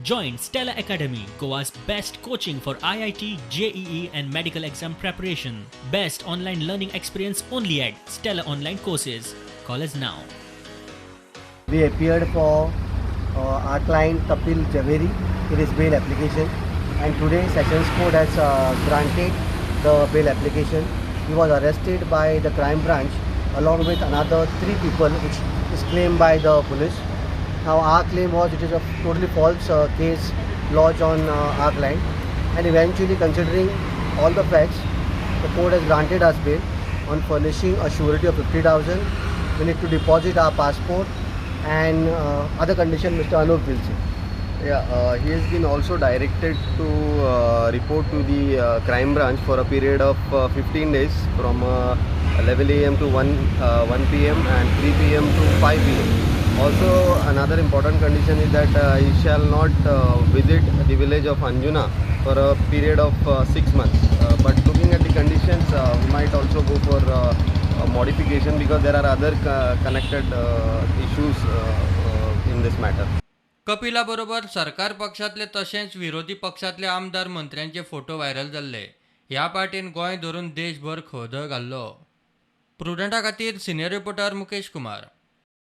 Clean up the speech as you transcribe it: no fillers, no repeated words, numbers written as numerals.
Join Stella Academy, Goa's best coaching for IIT, JEE and medical exam preparation. Best online learning experience only at Stella Online Courses. Call us now. We appeared for our client Kapil Javeri in his bail application, and today Sessions Court has granted the bail application. He was arrested by the crime branch along with another 3 people, which is claimed by the police. Now our claim was it is a totally false case lodged on our client, and eventually, considering all the facts, the court has granted us bail on furnishing a surety of 50,000. We need to deposit our passport and other condition Mr. Anup will say. Yeah, he has been also directed to report to the crime branch for a period of 15 days from 11 a.m. to 1 p.m. and 3 p.m. to 5 p.m. Also, another important condition is that he shall not visit the village of Anjuna for a period of 6 months. But looking at the conditions, we might also go for a modification because there are other connected issues in this matter. कपिलाबरोबर सरकार पक्षातले तशेंच विरोधी पक्षातले आमदार मंत्र्यांचे photo viral जाल्ले. ह्या पार्टीन गोंय धरून देशभर खळदळ घाल्लो. प्रुडंटा खातीर सिनियर रिपोर्टर मुकेश कुमार.